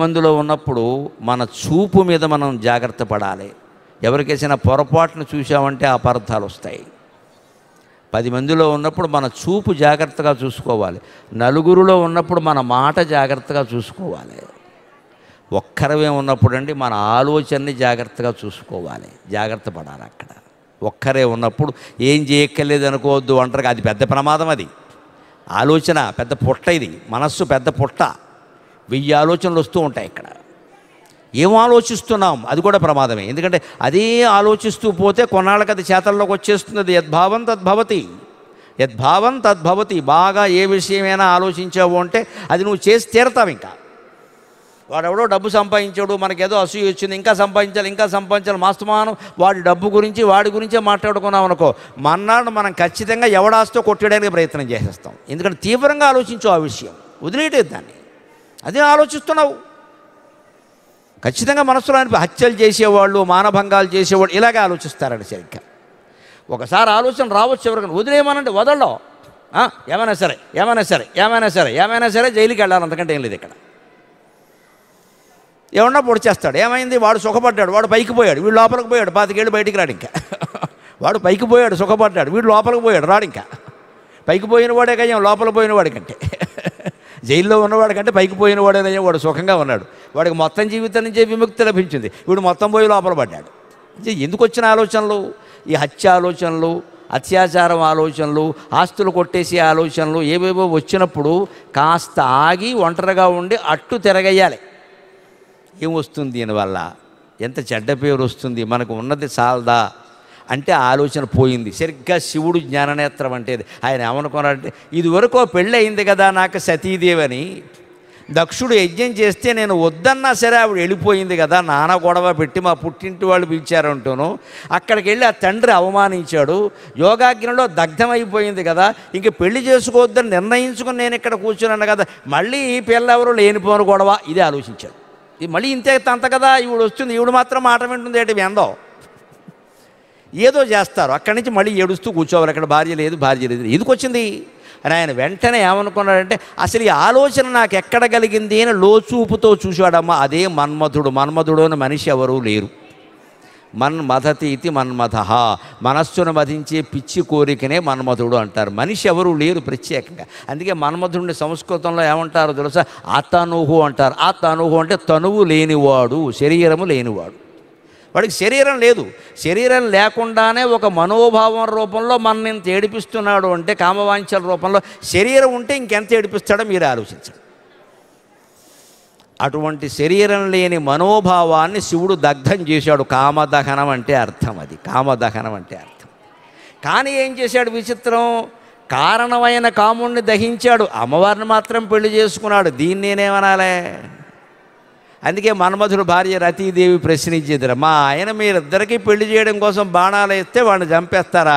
మందిలో ఉన్నప్పుడు మన చూపు మీద మనం జాగ్రత్త పడాలి. ఎవరికేసినా పొరపాటును చూసామంటే అపార్థాలు వస్తాయి. 10 మందిలో ఉన్నప్పుడు మన చూపు జాగ్రత్తగా చూసుకోవాలి. నలుగురిలో ఉన్నప్పుడు మన మాట జాగ్రత్తగా చూసుకోవాలి. ఒక్కరమే ఉన్నప్పుడు అండి మన ఆలోచనని జాగ్రత్తగా చూసుకోవాలి, జాగ్రత్త పడాలి. అక్కడ ఒక్కరే ఉన్నప్పుడు ఏం చేయక్కర్లేదు అనుకోవద్దు అంటారు. అది పెద్ద ప్రమాదం. అది ఆలోచన పెద్ద పుట్ట. ఇది మనస్సు పెద్ద పుట్ట. 1000 ఆలోచనలు వస్తూ ఉంటాయి ఇక్కడ. ఏం ఆలోచిస్తున్నాం అది కూడా ప్రమాదమే. ఎందుకంటే అదే ఆలోచిస్తూ పోతే కొన్నాళ్ళకి అది చేతల్లోకి వచ్చేస్తుంది. యద్భావం తద్భవతి, యద్భావం తద్భవతి. బాగా ఏ విషయమైనా ఆలోచించావు అంటే అది నువ్వు చేసి తీరతావు. ఇంకా వాడెవడో డబ్బు సంపాదించాడు, మనకేదో అసూయ వచ్చింది, ఇంకా సంపాదించాలి మాస్తమానం వాడి డబ్బు గురించి వాడి గురించే మాట్లాడుకున్నాం అనుకో, మన్నాడు మనం ఖచ్చితంగా ఎవడాస్తో కొట్టడానికి ప్రయత్నం చేసేస్తాం. ఎందుకంటే తీవ్రంగా ఆలోచించు ఆ విషయం, వదిలేయలేదు దాన్ని. అదే ఆలోచిస్తున్నావు. ఖచ్చితంగా మనసులో హత్యలు చేసేవాళ్ళు, మానభంగాలు చేసేవాళ్ళు ఇలాగే ఆలోచిస్తారండి. సరిగ్గా ఒకసారి ఆలోచన రావచ్చు ఎవరికైనా, వదిలేయమనండి, ఏమైనా సరే ఏమైనా సరే ఏమైనా సరే ఏమైనా సరే జైలుకి వెళ్ళాలి, అంతకంటే ఏం లేదు ఇక్కడ. ఏమన్నా పొడి చేస్తాడు. ఏమైంది? వాడు సుఖపడ్డాడు, వాడు పైకి పోయాడు, వీడు లోపలికి పోయాడు, 25 ఏళ్ళు బయటికి రాడు ఇంకా. వాడు పైకి పోయాడు, సుఖపడ్డాడు, వీడు లోపలికి పోయాడు, రాడు ఇంకా. పైకి పోయిన వాడే కయ్యాం లోపల పోయిన వాడి కంటే. జైల్లో ఉన్నవాడి కంటే పైకి పోయిన వాడేనయ్యా, వాడు సుఖంగా ఉన్నాడు, వాడికి మొత్తం జీవితం నుంచే విముక్తి లభించింది, వీడు మొత్తం పోయి లోపల పడ్డాడు. ఎందుకు వచ్చిన ఆలోచనలు? ఈ హత్య ఆలోచనలు, అత్యాచారం ఆలోచనలు, ఆస్తులు కొట్టేసే ఆలోచనలు ఏవేవో వచ్చినప్పుడు కాస్త ఆగి ఒంటరిగా ఉండి అట్టు తిరగేయాలి. ఏమొస్తుంది దీనివల్ల? ఎంత చెడ్డ పేరు వస్తుంది, మనకు ఉన్నది చాలదా అంటే ఆలోచన పోయింది. సరిగ్గా శివుడు జ్ఞాననేత్రం అంటే ఆయన ఏమనుకున్నాడంటే, ఇదివరకు పెళ్ళి అయింది కదా నాకు సతీదేవని, దక్షుడు యజ్ఞం చేస్తే నేను వద్దన్నా సరే ఆవిడ వెళ్ళిపోయింది కదా, నాన్న గొడవ పెట్టి మా పుట్టింటి వాళ్ళు పిలిచారంటూను, అక్కడికి వెళ్ళి ఆ తండ్రి అవమానించాడు, యోగాగ్నిలో దగ్ధమైపోయింది కదా, ఇంక పెళ్లి చేసుకోవద్దని నిర్ణయించుకుని నేను ఇక్కడ కూర్చున్నాను కదా, మళ్ళీ ఈ పిల్లెవరు లేనిపోను గొడవ, ఇదే ఆలోచించాడు. ఇది మళ్ళీ ఇంతే తంత కదా, ఈవిడ వస్తుంది, ఈవిడ మాత్రం మాట వింటుంది ఏంటి ఏందో ఏదో చేస్తారు, అక్కడి నుంచి మళ్ళీ ఏడుస్తూ కూర్చోవాలి, అక్కడ భార్య లేదు భార్య లేదు, ఎందుకు వచ్చింది అని ఆయన వెంటనే ఏమనుకున్నాడంటే, అసలు ఈ ఆలోచన నాకు ఎక్కడ కలిగింది అని లోచూపుతో చూశాడమ్మా. అదే మన్మధుడు. మన్మధుడు అని మనిషి ఎవరూ లేరు. మన్మథతి ఇది మన్మథ, మనస్సును మధించే పిచ్చి కోరికనే మన్మధుడు అంటారు. మనిషి ఎవరూ లేరు ప్రత్యేకంగా. అందుకే మన్మధుడిని సంస్కృతంలో ఏమంటారో తెలుసా? అతనుహు అంటారు. అతనుహు అంటే తనువు లేనివాడు, శరీరము లేనివాడు. వాడికి శరీరం లేదు, శరీరం లేకుండానే ఒక మనోభావం రూపంలో మన ఇంత ఏడిపిస్తున్నాడు అంటే, కామవాంఛల రూపంలో. శరీరం ఉంటే ఇంకెంత ఏడిపిస్తాడో మీరు ఆలోచించండి. అటువంటి శరీరం లేని మనోభావాన్ని శివుడు దగ్ధం చేశాడు. కామదహనం అంటే అర్థం, అది కామదహనం అంటే అర్థం. కానీ ఏం చేశాడు విచిత్రం? కారణమైన కాముణ్ణి దహించాడు, అమ్మవారిని మాత్రం పెళ్లి చేసుకున్నాడు. దీన్ని నేనేమనాలే? అందుకే మన్మధుడు భార్య రతీదేవి ప్రశ్నించేదిరా, మా ఆయన మీరిద్దరికీ పెళ్లి చేయడం కోసం బాణాలు వేస్తే వాడిని చంపేస్తారా,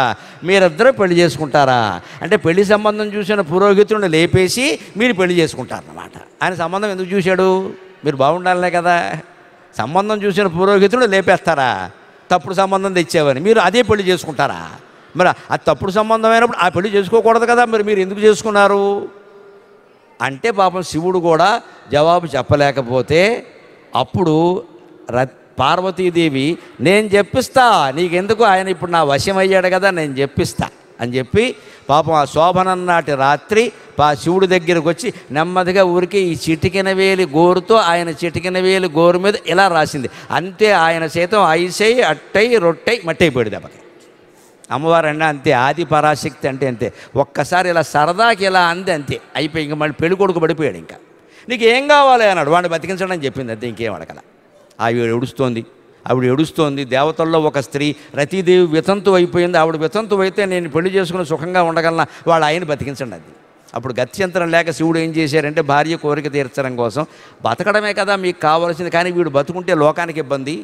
మీరిద్దరూ పెళ్లి చేసుకుంటారా అంటే, పెళ్లి సంబంధం చూసిన పురోహితుడిని లేపేసి మీరు పెళ్లి చేసుకుంటారన్నమాట. ఆయన సంబంధం ఎందుకు చూశాడు? మీరు బాగుండాలనే కదా. సంబంధం చూసిన పురోహితుడు లేపేస్తారా? తప్పుడు సంబంధం తెచ్చేవని మీరు అదే పెళ్లి చేసుకుంటారా? మరి అది తప్పుడు సంబంధం అయినప్పుడు ఆ పెళ్లి చేసుకోకూడదు కదా, మరి మీరు ఎందుకు చేసుకున్నారు అంటే, పాపం శివుడు కూడా జవాబు చెప్పలేకపోతే అప్పుడు పార్వతీదేవి, నేను చెప్పిస్తా నీకెందుకు, ఆయన ఇప్పుడు నా వశం అయ్యాడు కదా, నేను చెప్పిస్తా అని చెప్పి పాపం ఆ శోభనం నాటి రాత్రి శివుడి దగ్గరకు వచ్చి నెమ్మదిగా ఊరికి ఈ చిటికిన వేలి గోరుతో ఆయన చిటికిన వేలి గోరు మీద ఇలా రాసింది. అంతే, ఆయన సైతం ఐసై అట్టై రొట్టై మట్టయిపోయాడు దెబ్బకి. అమ్మవారు అన్న అంతే, ఆది పరాశక్తి అంటే అంతే. ఒక్కసారి ఇలా సరదాకి ఇలా అంది, అంతే అయిపోయి. ఇంక మళ్ళీ పెళ్లి కొడుకు పడిపోయాడు. ఇంకా నీకు ఏం కావాలి అన్నాడు, వాడిని బతికించడం అని చెప్పింది, అంతే, ఇంకేం అడగల. ఆవిడ ఏడుస్తోంది. దేవతల్లో ఒక స్త్రీ రతీదేవి వితంతు అయిపోయింది. ఆవిడ వితంతు అయితే నేను పెళ్లి చేసుకుని సుఖంగా ఉండగలనా, వాళ్ళ ఆయన బతికించండి. అది అప్పుడు గత్యంతరం లేక శివుడు ఏం చేశారంటే, భార్య కోరిక తీర్చడం కోసం బతకడమే కదా మీకు కావాల్సింది, కానీ వీడు బతుకుంటే లోకానికి ఇబ్బంది.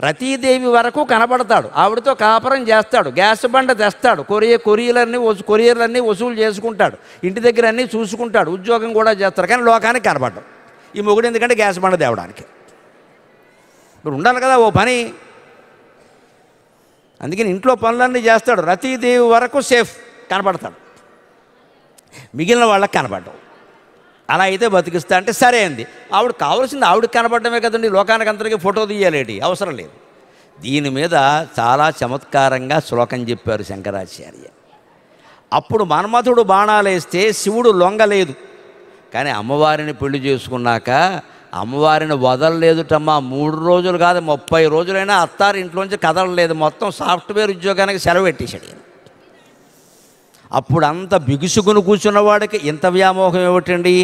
రతీదేవి వరకు కనపడతాడు, ఆవిడతో కాపురం చేస్తాడు, గ్యాస్ బండ తెస్తాడు, కొరియర్లన్నీ వసూలు చేసుకుంటాడు, ఇంటి దగ్గర అన్నీ చూసుకుంటాడు, ఉద్యోగం కూడా చేస్తాడు, కానీ లోకానికి కనపడ్డాడు ఈ మొగుడు. ఎందుకంటే గ్యాస్ బండ తేవడానికి ఇప్పుడు ఉండాలి కదా ఓ పని. అందుకని ఇంట్లో పనులన్నీ చేస్తాడు. రతీదేవి వరకు సేఫ్, కనపడతాడు, మిగిలిన వాళ్ళకి కనపడ్డావు. అలా అయితే బతికిస్తా అంటే సరే అంది. ఆవిడ కావాల్సింది ఆవిడకి కనపడమే కదండి, లోకానికి అందరికీ ఫోటో తీయాలేటి, అవసరం లేదు. దీని మీద చాలా చమత్కారంగా శ్లోకం చెప్పారు శంకరాచార్య. అప్పుడు మన్మథుడు బాణాలేస్తే శివుడు లొంగలేదు, కానీ అమ్మవారిని పెళ్లి చేసుకున్నాక అమ్మవారిని వదలలేదుటమ్మా. 3 రోజులు కాదు 30 రోజులైనా అత్తారి ఇంట్లోంచి కదలలేదు. మొత్తం సాఫ్ట్వేర్ ఉద్యోగానికి సెలవు పెట్టేశాడు. అప్పుడు అంత బిగుసుకుని కూర్చున్నవాడికి ఇంత వ్యామోహం ఏమిటండి?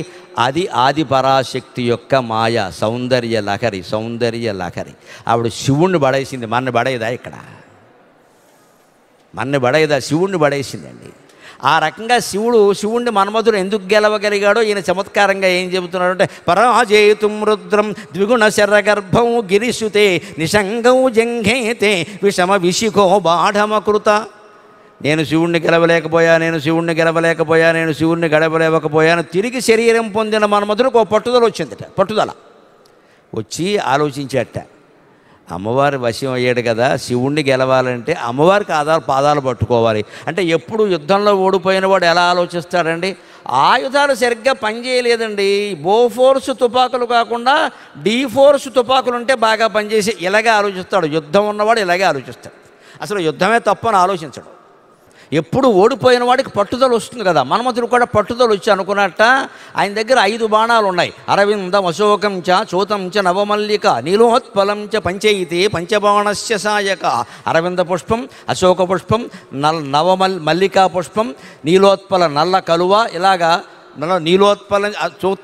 అది ఆది పరాశక్తి యొక్క మాయ, సౌందర్య లహరి. ఆవిడ శివుణ్ణి పడేసింది. మన్ని పడేదా? ఇక్కడ మన్ని పడేదా? శివుణ్ణి పడేసిందండి. ఆ రకంగా శివుణ్ణి మన్మధుడు ఎందుకు గెలవగలిగాడో ఈయన చమత్కారంగా ఏం చెబుతున్నాడంటే, పరాజేతుం రుద్రం ద్విగుణ శరగర్భం గిరిశుతే నిషంగం జంఘేతే విషమ విశిఖో బాఢమకృత. నేను శివుణ్ణి గెలవలేకపోయాను తిరిగి శరీరం పొందిన మన్మధుడికి ఒక పట్టుదల వచ్చిందట. పట్టుదల వచ్చి ఆలోచించేట, అమ్మవారి వశం అయ్యాడు కదా, శివుణ్ణి గెలవాలంటే అమ్మవారికి పాదాలు పట్టుకోవాలి. అంటే ఎప్పుడు యుద్ధంలో ఓడిపోయిన వాడు ఎలా ఆలోచిస్తాడండి? ఆయుధాలు సరిగ్గా పనిచేయలేదండి. బోఫోర్స్ తుపాకులు కాకుండా డీఫోర్స్ తుపాకులు ఉంటే బాగా పనిచేసి ఇలాగే ఆలోచిస్తాడు. యుద్ధం ఉన్నవాడు ఇలాగే ఆలోచిస్తాడు. అసలు యుద్ధమే తప్పని ఆలోచించడు. ఎప్పుడు ఓడిపోయిన వాడికి పట్టుదల వస్తుంది కదా. మన్మథుడు కూడా పట్టుదల వచ్చి అనుకున్నట్ట ఆయన దగ్గర 5 బాణాలు ఉన్నాయి. అరవిందం అశోకం చ చోతం చ నవమల్లిక నీలోత్పలం చ పంచయితే పంచబాణస్య సాయక. అరవింద పుష్పం, అశోక పుష్పం, మల్లికా పుష్పం, నీలోత్పల నల్ల కలువ, ఇలాగా నీలోత్పలం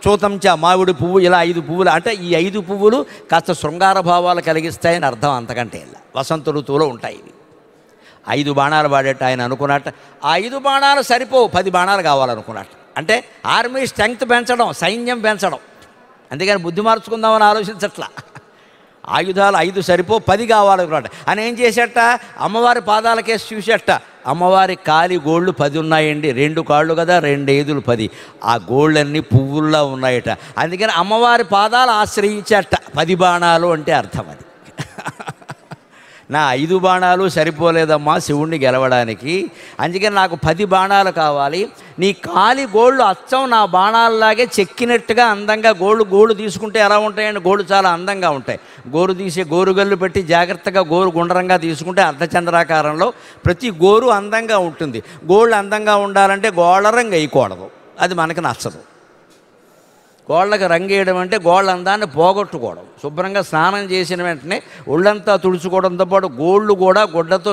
చూతం చ మామిడి పువ్వు, ఇలా 5 పువ్వులు. అంటే ఈ 5 పువ్వులు కాస్త శృంగార భావాలు కలిగిస్తాయని అర్థం. అంతకంటే ఇలా వసంత ఋతువులో ఉంటాయి. 5 బాణాలు వాడేట ఆయన అనుకున్నట్ట. ఆ 5 బాణాలు సరిపోవు, 10 బాణాలు కావాలనుకున్నట్టు. అంటే ఆర్మీ స్ట్రెంగ్త్ పెంచడం, సైన్యం పెంచడం. అందుకని బుద్ధి మార్చుకుందామని ఆలోచించట్లా. ఆయుధాలు 5 సరిపోవు, 10 కావాలనుకున్నట్ట. అని ఏం చేసేట, అమ్మవారి పాదాల కేసు చూసేట. అమ్మవారి కాలి గోళ్ళు 10 ఉన్నాయండి. 2 కాళ్ళు కదా, 2 ఏదులు 10. ఆ గోళ్ళన్నీ పువ్వుల్లా ఉన్నాయట. అందుకని అమ్మవారి పాదాలు ఆశ్రయించేట. 10 బాణాలు అంటే అర్థం అది. నా 5 బాణాలు సరిపోలేదమ్మా శివుణ్ణి గెలవడానికి, అందుకని నాకు 10 బాణాలు కావాలి. నీ కాలి గోళ్ళు అచ్చం నా బాణాలలాగే చెక్కినట్టుగా అందంగా గోళ్ళు తీసుకుంటే ఎలా ఉంటాయండి? గోళ్ళు చాలా అందంగా ఉంటాయి. గోరుగల్లు పెట్టి జాగ్రత్తగా గోరు గుండ్రంగా తీసుకుంటే అర్ధచంద్రాకారంలో ప్రతి గోరు అందంగా ఉంటుంది. గోళ్ళు అందంగా ఉండాలంటే గోళ్ళ రంగు వేయకూడదు, అది మనకు నచ్చదు. గోళ్ళకి రంగు వేయడం అంటే గోళ్ళ అందాన్ని పోగొట్టుకోవడం. శుభ్రంగా స్నానం చేసిన వెంటనే ఒళ్ళంతా తుడుచుకోవడంతో పాటు గోళ్ళు కూడా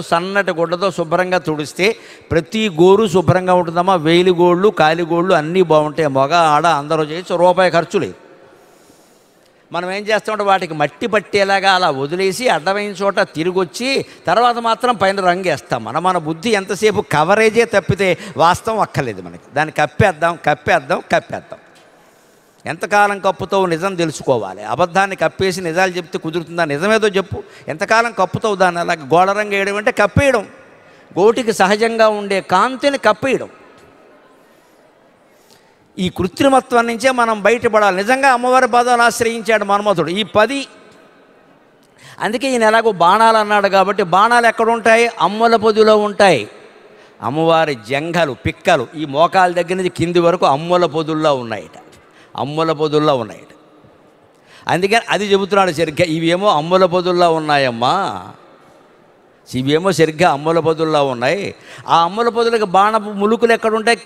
సన్నటి గుడ్డతో శుభ్రంగా తుడిస్తే ప్రతి గోరు శుభ్రంగా ఉంటుందమ్మా. వేలి గోళ్ళు, కాలిగోళ్ళు అన్నీ బాగుంటాయి. మగ ఆడ అందరూ చేసి రూపాయి ఖర్చు లేదు. మనం ఏం చేస్తామంటే వాటికి మట్టి పట్టేలాగా అలా వదిలేసి అడ్డమైన చోట తిరిగి వచ్చి తర్వాత మాత్రం పైన రంగు వేస్తాం. మన బుద్ధి ఎంతసేపు కవరేజే తప్పితే వాస్తవం అక్కర్లేదు మనకి. దాన్ని కప్పేద్దాం. ఎంతకాలం కప్పుతావు నిజం తెలుసుకోవాలి. అబద్ధాన్ని కప్పేసి నిజాలు చెప్తే కుదురుతుందా? నిజమేదో చెప్పు. ఎంతకాలం కప్పుతావు దాన్ని? అలాగే గోడ రంగు వేయడం అంటే కప్పేయడం. గోటికి సహజంగా ఉండే కాంతిని కప్పేయడం. ఈ కృత్రిమత్వం నుంచే మనం బయటపడాలి. నిజంగా అమ్మవారి పాదాలు ఆశ్రయించాడు మన్మథుడు. ఈ 10 అందుకే ఈయన ఎలాగో బాణాలు అన్నాడు కాబట్టి బాణాలు ఎక్కడుంటాయి? అమ్మల పొదిలో ఉంటాయి. అమ్మవారి జంఘలు, పిక్కలు ఈ మోకాల దగ్గర నుంచి కింది వరకు అమ్మల పొదుల్లో ఉన్నాయట. అందుకని అది చెబుతున్నాడు సరిగ్గా. ఇవేమో అమ్ముల పొదుల్లా ఉన్నాయమ్మా, ఇవేమో సరిగ్గా అమ్ముల పొదుల్లా ఉన్నాయి. ఆ అమ్ముల పొదులకు బాణపు ములుకులు ఎక్కడుంటాయి?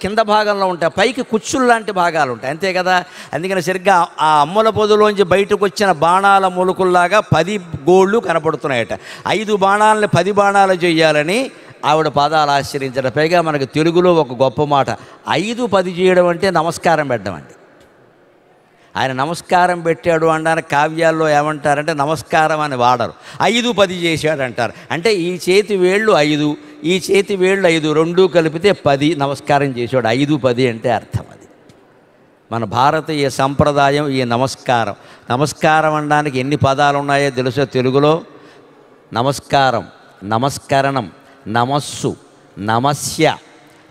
కింద భాగంలో ఉంటాయి. పైకి కుచ్చులు లాంటి భాగాలు ఉంటాయి, అంతే కదా. అందుకని సరిగ్గా ఆ అమ్ముల పొదులోంచి బయటకు వచ్చిన బాణాల ములుకుల్లాగా 10 గోళ్ళు కనపడుతున్నాయట. 5 బాణాలని 10 బాణాలు చేయాలని ఆవిడ పాదాలు ఆశ్రయించడం. పైగా మనకు తెలుగులో ఒక గొప్ప మాట, 5-10 చేయడం అంటే నమస్కారం పెట్టడం అండి. ఆయన నమస్కారం పెట్టాడు అనడానికి కావ్యాల్లో ఏమంటారంటే నమస్కారం అని వాడరు, 5-10 చేశాడు అంటారు. అంటే ఈ చేతి వేళ్ళు 5, ఈ చేతి వేళ్ళు 5, రెండూ కలిపితే 10 నమస్కారం చేశాడు. 5-10 అంటే అర్థం అది. మన భారతీయ సంప్రదాయం ఈ నమస్కారం అనడానికి ఎన్ని పదాలు ఉన్నాయో తెలుసో తెలుగులో? నమస్కారం, నమస్కరణం, నమస్సు, నమస్య,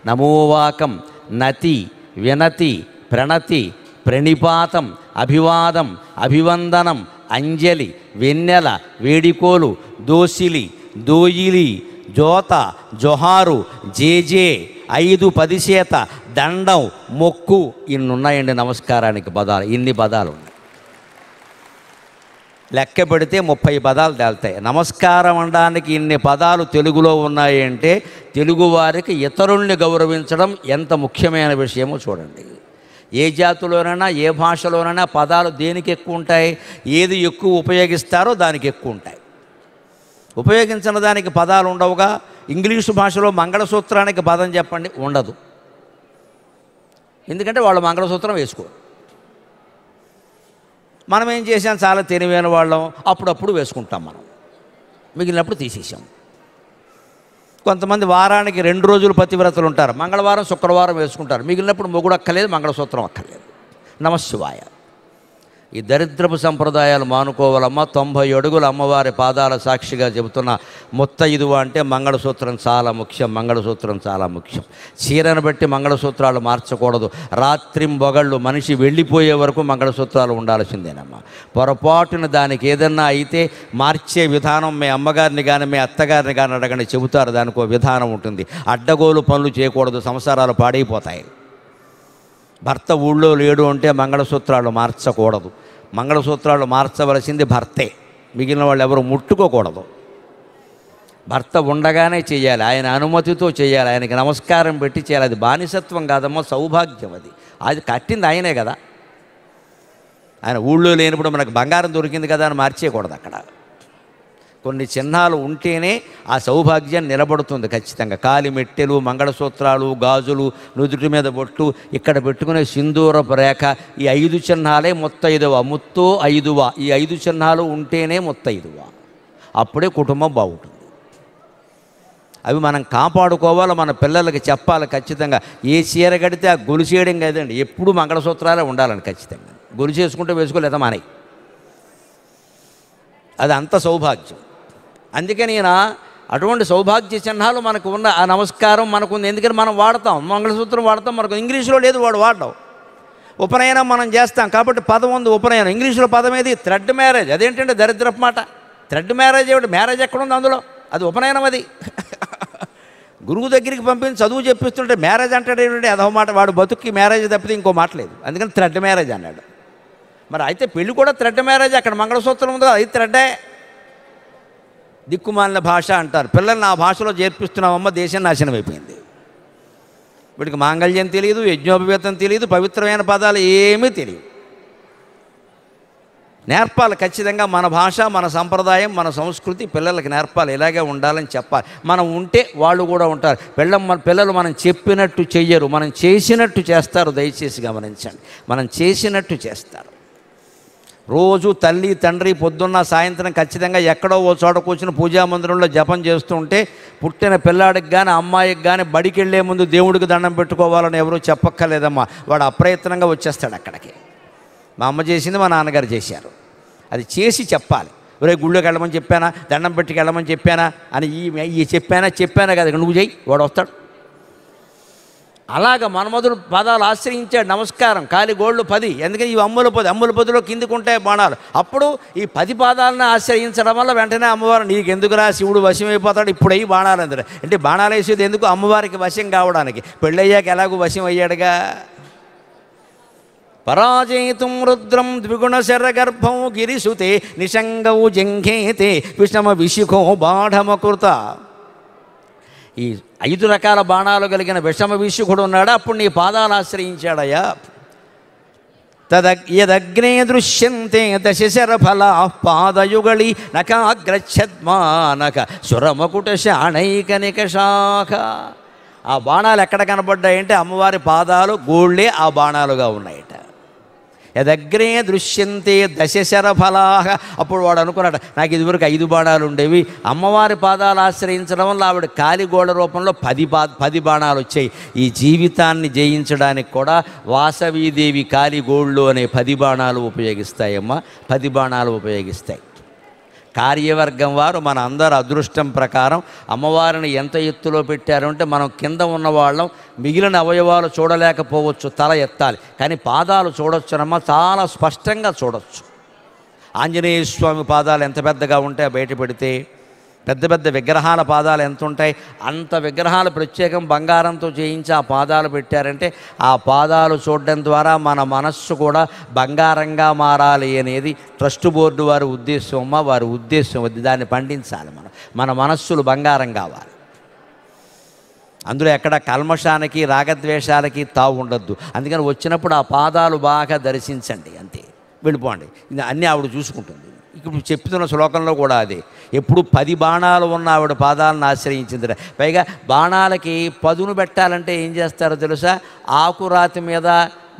నమోవాకం, నతి, వినతి, ప్రణతి, ప్రణిపాతం, అభివాదం, అభివందనం, అంజలి, వెన్నెల, వేడికోలు, దోసిలి, దోయిలి, జోత, జొహారు, జేజే, 5-10 చేత, దండం, మొక్కు, ఇన్నున్నాయండి నమస్కారానికి పదాలు. ఇన్ని పదాలు ఉన్నాయి. లెక్క పెడితే 30 పదాలు తేలుతాయి. నమస్కారం అనడానికి ఇన్ని పదాలు తెలుగులో ఉన్నాయి అంటే తెలుగువారికి ఇతరుల్ని గౌరవించడం ఎంత ముఖ్యమైన విషయమో చూడండి. ఏ జాతిలోనైనా ఏ భాషలోనైనా పదాలు దేనికి ఎక్కువ ఉంటాయి? ఏది ఎక్కువ ఉపయోగిస్తారో దానికి ఎక్కువ ఉంటాయి. ఉపయోగించిన దానికి పదాలు ఉండవుగా. ఇంగ్లీషు భాషలో మంగళసూత్రానికి పదం చెప్పండి, ఉండదు. ఎందుకంటే వాళ్ళు మంగళసూత్రం వేసుకోరు. మనం ఏం చేసాం, చాలా తెలివైన వాళ్ళం, అప్పుడప్పుడు వేసుకుంటాం. మనం మిగిలినప్పుడు తీసేసాం. కొంతమంది వారానికి 2 రోజులు పతివ్రతలు ఉంటారు, మంగళవారం శుక్రవారం వేసుకుంటారు. మిగిలినప్పుడు మొగుడు అక్కర్లేదు, మంగళసూత్రం అక్కర్లేదు. నమశివాయ. ఈ దరిద్రపు సంప్రదాయాలు మానుకోవాలమ్మా. 90 అడుగుల అమ్మవారి పాదాల సాక్షిగా చెబుతున్న ముత్తైదువ అంటే మంగళసూత్రం చాలా ముఖ్యం. మంగళసూత్రం చాలా ముఖ్యం. చీరను బట్టి మంగళసూత్రాలు మార్చకూడదు. రాత్రింబొగళ్ళు మనిషి వెళ్ళిపోయే వరకు మంగళసూత్రాలు ఉండాల్సిందేనమ్మా. పొరపాటున దానికి ఏదన్నా అయితే మార్చే విధానం మీ అమ్మగారిని కానీ మీ అత్తగారిని కానీ అడగని చెబుతారు. దానికి ఒక విధానం ఉంటుంది. అడ్డగోలు పనులు చేయకూడదు, సంసారాలు పాడైపోతాయి. భర్త ఊళ్ళో లేడు అంటే మంగళసూత్రాలు మార్చకూడదు. మంగళసూత్రాలు మార్చవలసింది భర్తే, మిగిలిన వాళ్ళు ఎవరు ముట్టుకోకూడదు. భర్త ఉండగానే చేయాలి, ఆయన అనుమతితో చేయాలి, ఆయనకి నమస్కారం పెట్టి చేయాలి. అది బానిసత్వం కాదమ్మా, సౌభాగ్యం. అది కట్టింది ఆయనే కదా. ఆయన ఊళ్ళో లేనప్పుడు మనకు బంగారం దొరికింది కదా అని మార్చేయకూడదు. అక్కడ కొన్ని చిహ్నాలు ఉంటేనే ఆ సౌభాగ్యం నిలబడుతుంది ఖచ్చితంగా. కాలి మెట్టెలు, మంగళసూత్రాలు, గాజులు, నుదుటి మీద బొట్టు, ఇక్కడ పెట్టుకునే సింధూరపు రేఖ, ఈ 5 చిహ్నాలే ముత్తైదువ. ముత్తు ఐదువ, ఈ 5 చిహ్నాలు ఉంటేనే ముత్తైదువ. అప్పుడే కుటుంబం బాగుంటుంది. అవి మనం కాపాడుకోవాలి, మన పిల్లలకి చెప్పాలి ఖచ్చితంగా. ఏ చీర కడితే ఆ గొలుసేయడం కదండి, ఎప్పుడు మంగళసూత్రాలే ఉండాలని ఖచ్చితంగా. గొలుసు వేసుకుంటే వేసుకోలేదా మానే, అది అంత సౌభాగ్యం. అందుకని అటువంటి సౌభాగ్య చిహ్నాలు మనకు ఉన్న ఆ నమస్కారం మనకు ఉంది. ఎందుకని మనం వాడతాం, మంగళసూత్రం వాడతాం. మనకు ఇంగ్లీష్లో లేదు, వాడు వాడడం. ఉపనయనం మనం చేస్తాం కాబట్టి పదం ఉంది ఉపనయనం. ఇంగ్లీష్లో పదం ఏది? Thread marriage. అదేంటంటే దరిద్రపు మాట. థ్రెడ్ మ్యారేజ్ ఏమిటి? మ్యారేజ్ ఎక్కడుంది అందులో? అది ఉపనయనం. అది గురువు దగ్గరికి పంపించి చదువు చెప్పిస్తుంటే మ్యారేజ్ అంటాడు ఏమిటంటే అదొక మాట. వాడు బతుక్కి మ్యారేజ్ తప్పితే ఇంకో మాట లేదు. అందుకని థ్రెడ్ మ్యారేజ్ అన్నాడు. మరి అయితే పెళ్ళి కూడా థ్రెడ్ మ్యారేజ్. అక్కడ మంగళసూత్రం ఉంది కదా, అది థ్రెడ్డే. దిక్కుమాలిన భాష అంటారు. పిల్లల్ని ఆ భాషలో చేర్పిస్తున్నామమ్మ, దేశం నాశనం అయిపోయింది. వీడికి మాంగళ్యం తెలియదు, యజ్ఞోపవేతం తెలియదు, పవిత్రమైన పదాలు ఏమీ తెలియదు. నేర్పాలి ఖచ్చితంగా. మన భాష, మన సంప్రదాయం, మన సంస్కృతి పిల్లలకి నేర్పాలి. ఇలాగే ఉండాలని చెప్పాలి. మనం ఉంటే వాళ్ళు కూడా ఉంటారు. పిల్లలు మనం చెప్పినట్టు చెయ్యరు, మనం చేసినట్టు చేస్తారు. దయచేసి గమనించండి, మనం చేసినట్టు చేస్తారు. రోజు తల్లి తండ్రి పొద్దున్న సాయంత్రం ఖచ్చితంగా ఎక్కడో ఓ చోట కూర్చుని పూజా మందిరంలో జపం చేస్తూ ఉంటే పుట్టిన పిల్లాడికి కానీ అమ్మాయికి కానీ బడికి వెళ్ళే ముందు దేవుడికి దండం పెట్టుకోవాలని ఎవరూ చెప్పక్కర్లేదమ్మా. వాడు అప్రయత్నంగా వచ్చేస్తాడు అక్కడికి. మా అమ్మ చేసింది, మా నాన్నగారు చేశారు. అది చేసి చెప్పాలి. ఒరే గుళ్ళోకి వెళ్ళమని చెప్పానా, దండం పెట్టుకు వెళ్ళమని చెప్పానా అని ఈ చెప్పానా కదా, నువ్వు చెయ్యి, వాడు వస్తాడు. అలాగ మన్మధుడు పదాలు ఆశ్రయించాడు. నమస్కారం, కాలి గోళ్ళు 10. ఎందుకని ఈ అమ్ముల 10, అమ్ముల 10లో కిందికి ఉంటాయి బాణాలు. అప్పుడు ఈ 10 పాదాలను ఆశ్రయించడం వల్ల వెంటనే అమ్మవారు నీకెందుకురా శివుడు వశమైపోతాడు ఇప్పుడు అయ్యి బాణాలు అందరు అంటే బాణాలు వేసేది ఎందుకు? అమ్మవారికి వశం కావడానికి. పెళ్ళయ్యాక ఎలాగూ వశం అయ్యాడుగా. పరాజయితుం రుద్రం ద్విగుణ శరగర్భం గిరిసుతే నిషంగౌ జంఘేతే విషమ విశిఖో బాఢమకృత. ఈ 5 రకాల బాణాలు కలిగిన విషమ విశుఖుడు ఉన్నాడా, అప్పుడు నీ పాదాలు ఆశ్రయించాడయ్యా. యదగ్నే దృశ్యంతే దశశరఫలా పాదయుగళి నకాగ్రచ్ఛద్మానక సురమకుట శాణైక నికషాఖ. ఆ బాణాలు ఎక్కడ కనబడ్డాయంటే అమ్మవారి పాదాలు గోళ్ళే ఆ బాణాలుగా ఉన్నాయట. యదగ్రే దృశ్యంతే దశశరఫలాహ. అప్పుడు వాడు అనుకున్నాడు, నాకు ఇదివరకు 5 బాణాలు ఉండేవి, అమ్మవారి పాదాలు ఆశ్రయించడం వల్ల ఆవిడ కాలిగోడ రూపంలో 10 బాణాలు వచ్చాయి. ఈ జీవితాన్ని జయించడానికి కూడా వాసవీదేవి కాలిగోళ్ళు అనే 10 బాణాలు ఉపయోగిస్తాయమ్మా. 10 బాణాలు ఉపయోగిస్తాయి. కార్యవర్గం వారు మన అందరి అదృష్టం ప్రకారం అమ్మవారిని ఎంత ఎత్తులో పెట్టారు అంటే మనం కింద ఉన్నవాళ్ళం మిగిలిన అవయవాలు చూడలేకపోవచ్చు, తల ఎత్తాలి. కానీ పాదాలు చూడొచ్చునమ్మా, చాలా స్పష్టంగా చూడొచ్చు. ఆంజనేయ స్వామి పాదాలు ఎంత పెద్దగా ఉంటాయో బయట పెడితే, పెద్ద పెద్ద విగ్రహాల పాదాలు ఎంత ఉంటాయి, అంత విగ్రహాలు ప్రత్యేకం బంగారంతో చేయించి ఆ పాదాలు పెట్టారంటే ఆ పాదాలు చూడడం ద్వారా మన మనస్సు కూడా బంగారంగా మారాలి అనేది ట్రస్ట్ బోర్డు వారి ఉద్దేశం అమ్మ. వారి ఉద్దేశం అది, దాన్ని పండించాలి. మన మనస్సులు బంగారం కావాలి. అందులో ఎక్కడ కల్మషానికి రాగద్వేషాలకి తావు ఉండద్దు. అందుకని వచ్చినప్పుడు ఆ పాదాలు బాగా దర్శించండి, అంతే, వెళ్ళిపోండి. అన్నీ ఆవిడ చూసుకుంటుంది. ఇప్పుడు చెప్తున్న శ్లోకంలో కూడా అదే. ఎప్పుడు 10 బాణాలు ఉన్న ఆవిడ పాదాలను ఆశ్రయించింది. పైగా బాణాలకి పదును పెట్టాలంటే ఏం చేస్తారో తెలుసా? ఆకురాతి మీద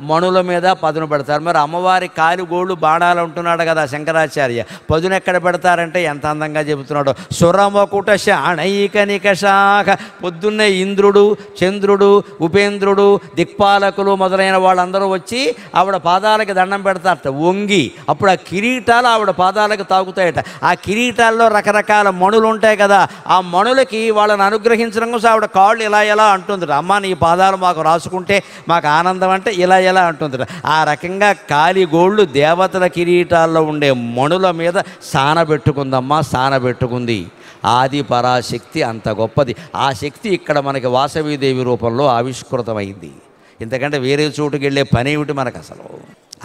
మణుల మీద పదును పెడతారు. మరి అమ్మవారి కాలి గోళ్ళు బాణాలు అంటున్నాడు కదా శంకరాచార్య, పదును ఎక్కడ పెడతారంటే ఎంత అందంగా చెబుతున్నాడు. సురమకుట శాణైక నికషాఖ. పొద్దున్నే ఇంద్రుడు, చంద్రుడు, ఉపేంద్రుడు, దిక్పాలకులు మొదలైన వాళ్ళందరూ వచ్చి ఆవిడ పాదాలకి దండం పెడతారట వంగి. అప్పుడు ఆ కిరీటాలు ఆవిడ పాదాలకు తాగుతాయట. ఆ కిరీటాల్లో రకరకాల మణులు ఉంటాయి కదా, ఆ మణులకి వాళ్ళని అనుగ్రహించడం కోసం ఆవిడ కాళ్ళు ఇలా ఎలా అంటుందిట. అమ్మ నీ పాదాలు మాకు రాసుకుంటే మాకు ఆనందం అంటే ఇలా ఎలా అంటుందిట. ఆ రకంగా కాలిగోళ్ళు దేవతల కిరీటాల్లో ఉండే మణుల మీద సానబెట్టుకుందమ్మా, సానబెట్టుకుంది. ఆది పరాశక్తి అంత గొప్పది. ఆ శక్తి ఇక్కడ మనకి వాసవీదేవి రూపంలో ఆవిష్కృతమైంది. ఇంతకంటే వేరే చోటుకి వెళ్ళే పని ఏమిటి మనకు అసలు?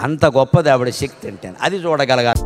అంత గొప్పది ఆవిడ శక్తి అంటే, అది చూడగలగాలి.